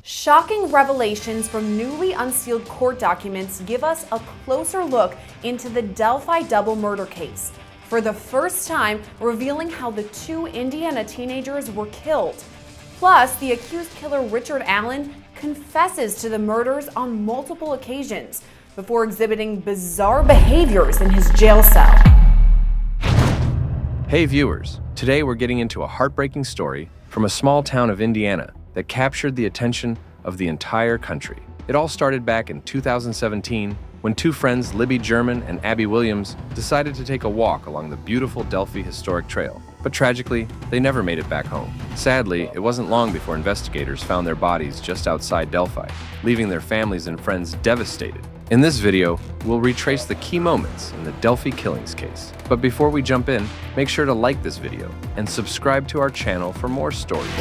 Shocking revelations from newly unsealed court documents give us a closer look into the Delphi double murder case, for the first time revealing how the two Indiana teenagers were killed. Plus, the accused killer Richard Allen confesses to the murders on multiple occasions before exhibiting bizarre behaviors in his jail cell. Hey viewers, today we're getting into a heartbreaking story from a small town of Indiana that captured the attention of the entire country. It all started back in 2017 when two friends, Libby German and Abby Williams, decided to take a walk along the beautiful Delphi Historic Trail. But tragically, they never made it back home. Sadly, it wasn't long before investigators found their bodies just outside Delphi, leaving their families and friends devastated. In this video, we'll retrace the key moments in the Delphi killings case. But before we jump in, make sure to like this video and subscribe to our channel for more stories.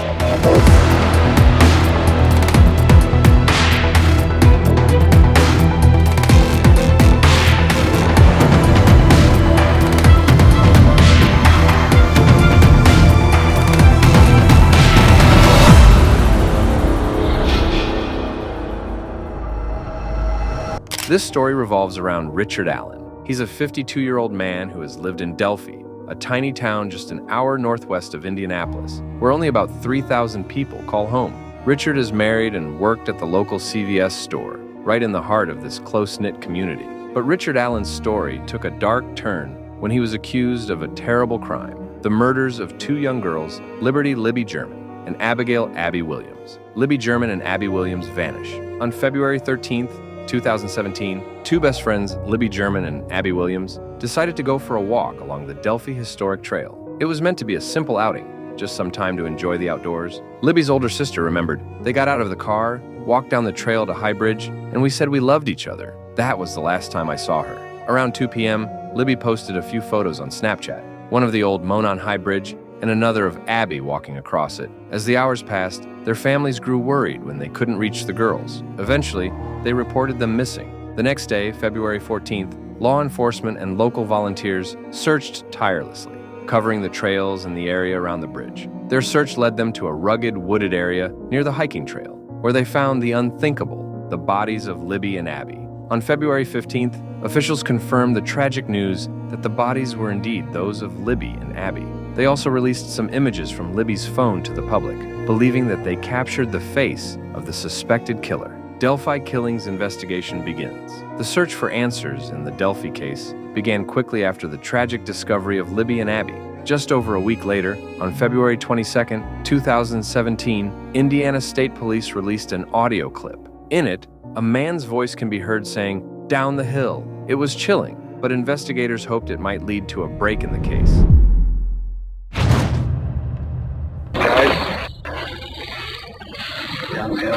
This story revolves around Richard Allen. He's a 52-year-old man who has lived in Delphi, a tiny town just an hour northwest of Indianapolis, where only about 3,000 people call home. Richard is married and worked at the local CVS store, right in the heart of this close-knit community. But Richard Allen's story took a dark turn when he was accused of a terrible crime, the murders of two young girls, Libby German and Abigail Abby Williams. Libby German and Abby Williams vanish. On February 13th, 2017, two best friends, Libby German and Abby Williams, decided to go for a walk along the Delphi Historic Trail. It was meant to be a simple outing, just some time to enjoy the outdoors. Libby's older sister remembered, "They got out of the car, walked down the trail to High Bridge, and we said we loved each other. That was the last time I saw her." Around 2 p.m., Libby posted a few photos on Snapchat, one of the old Monon High Bridge and another of Abby walking across it. As the hours passed, their families grew worried when they couldn't reach the girls. Eventually, they reported them missing. The next day, February 14th, law enforcement and local volunteers searched tirelessly, covering the trails and the area around the bridge. Their search led them to a rugged, wooded area near the hiking trail, where they found the unthinkable, the bodies of Libby and Abby. On February 15th, officials confirmed the tragic news that the bodies were indeed those of Libby and Abby. They also released some images from Libby's phone to the public, believing that they captured the face of the suspected killer. Delphi killings investigation begins. The search for answers in the Delphi case began quickly after the tragic discovery of Libby and Abby. Just over a week later, on February 22, 2017, Indiana State Police released an audio clip. In it, a man's voice can be heard saying, "Down the hill." It was chilling, but investigators hoped it might lead to a break in the case.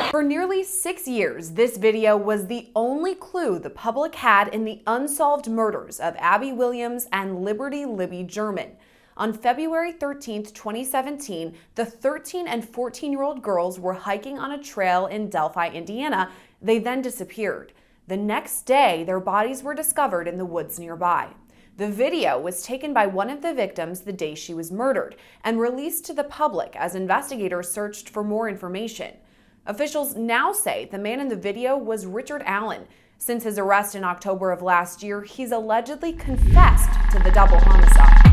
For nearly 6 years, this video was the only clue the public had in the unsolved murders of Abby Williams and Libby German. On February 13th, 2017, the 13 and 14-year-old girls were hiking on a trail in Delphi, Indiana. They then disappeared. The next day, their bodies were discovered in the woods nearby. The video was taken by one of the victims the day she was murdered and released to the public as investigators searched for more information. Officials now say the man in the video was Richard Allen. Since his arrest in October of last year, he's allegedly confessed to the double homicide.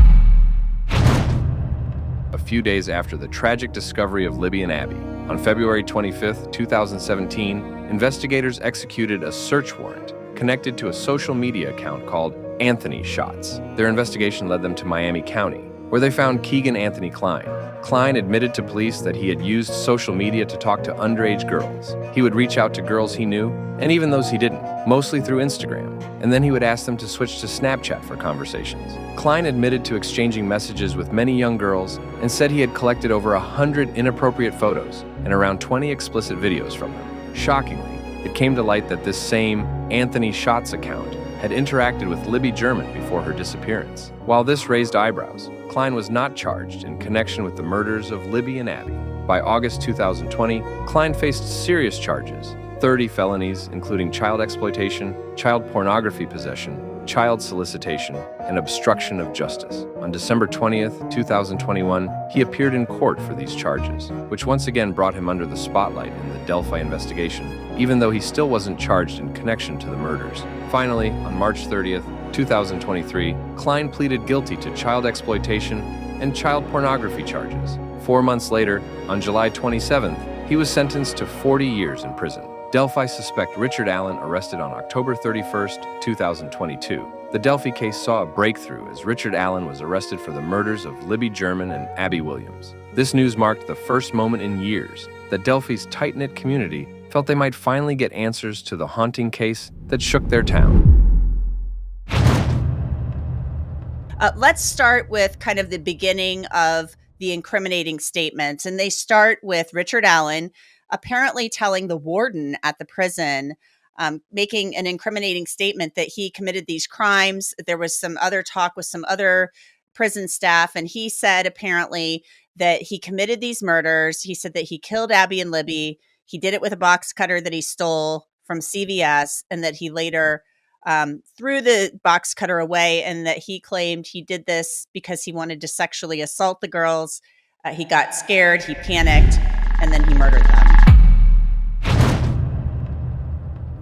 A few days after the tragic discovery of Libby and Abby, on February 25, 2017, investigators executed a search warrant connected to a social media account called Anthony Shots. Their investigation led them to Miami County, where they found Keegan Anthony Klein. Klein admitted to police that he had used social media to talk to underage girls. He would reach out to girls he knew, and even those he didn't, mostly through Instagram, and then he would ask them to switch to Snapchat for conversations. Klein admitted to exchanging messages with many young girls and said he had collected over 100 inappropriate photos and around 20 explicit videos from them. Shockingly, it came to light that this same Anthony Shots account had interacted with Libby German before her disappearance. While this raised eyebrows, Klein was not charged in connection with the murders of Libby and Abby. By August 2020, Klein faced serious charges, 30 felonies, including child exploitation, child pornography possession, child solicitation, and obstruction of justice. On December 20th, 2021, he appeared in court for these charges, which once again brought him under the spotlight in the Delphi investigation, even though he still wasn't charged in connection to the murders. Finally, on March 30th, 2023, Klein pleaded guilty to child exploitation and child pornography charges. 4 months later, on July 27th, he was sentenced to 40 years in prison. Delphi suspect Richard Allen arrested on October 31st, 2022. The Delphi case saw a breakthrough as Richard Allen was arrested for the murders of Libby German and Abby Williams. This news marked the first moment in years that Delphi's tight-knit community felt they might finally get answers to the haunting case that shook their town. Let's start with kind of the beginning of the incriminating statements. And they start with Richard Allen apparently telling the warden at the prison, making an incriminating statement that he committed these crimes. There was some other talk with some other prison staff, and he said apparently that he committed these murders. He said that he killed Abby and Libby. He did it with a box cutter that he stole from CVS, and that he later threw the box cutter away, and that he claimed he did this because he wanted to sexually assault the girls. He got scared, he panicked, and then he murdered them.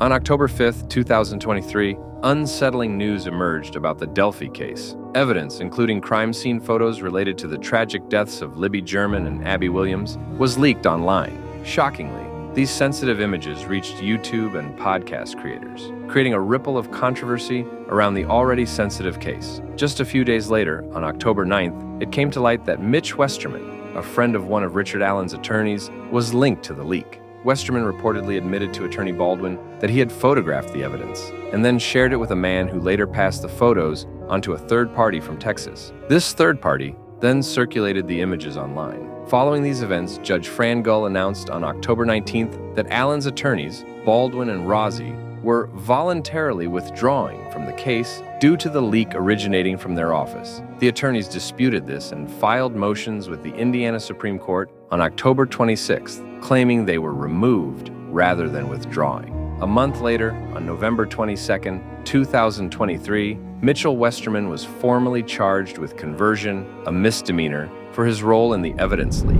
On October 5th, 2023, unsettling news emerged about the Delphi case. Evidence, including crime scene photos related to the tragic deaths of Libby German and Abby Williams, was leaked online. Shockingly, these sensitive images reached YouTube and podcast creators, creating a ripple of controversy around the already sensitive case. Just a few days later, on October 9th, it came to light that Mitch Westerman, a friend of one of Richard Allen's attorneys, was linked to the leak. Westerman reportedly admitted to Attorney Baldwin that he had photographed the evidence and then shared it with a man who later passed the photos onto a third party from Texas. This third party then circulated the images online. Following these events, Judge Fran Gull announced on October 19th that Allen's attorneys, Baldwin and Rossi, were voluntarily withdrawing from the case due to the leak originating from their office. The attorneys disputed this and filed motions with the Indiana Supreme Court on October 26th, claiming they were removed rather than withdrawing. A month later, on November 22nd, 2023, Mitchell Westerman was formally charged with conversion, a misdemeanor, for his role in the evidence leak.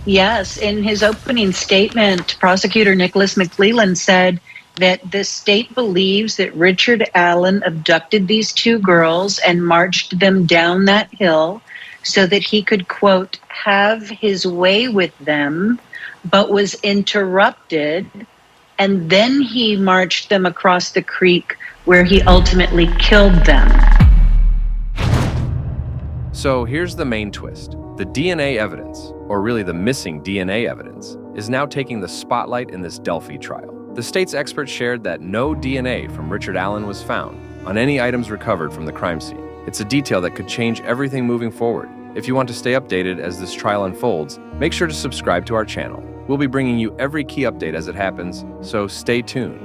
Yes, in his opening statement, prosecutor Nicholas McClelland said that the state believes that Richard Allen abducted these two girls and marched them down that hill so that he could, quote, have his way with them, but was interrupted, and then he marched them across the creek where he ultimately killed them. So here's the main twist. The DNA evidence, or really the missing DNA evidence, is now taking the spotlight in this Delphi trial. The state's experts shared that no DNA from Richard Allen was found on any items recovered from the crime scene. It's a detail that could change everything moving forward. If you want to stay updated as this trial unfolds, make sure to subscribe to our channel. We'll be bringing you every key update as it happens, so stay tuned.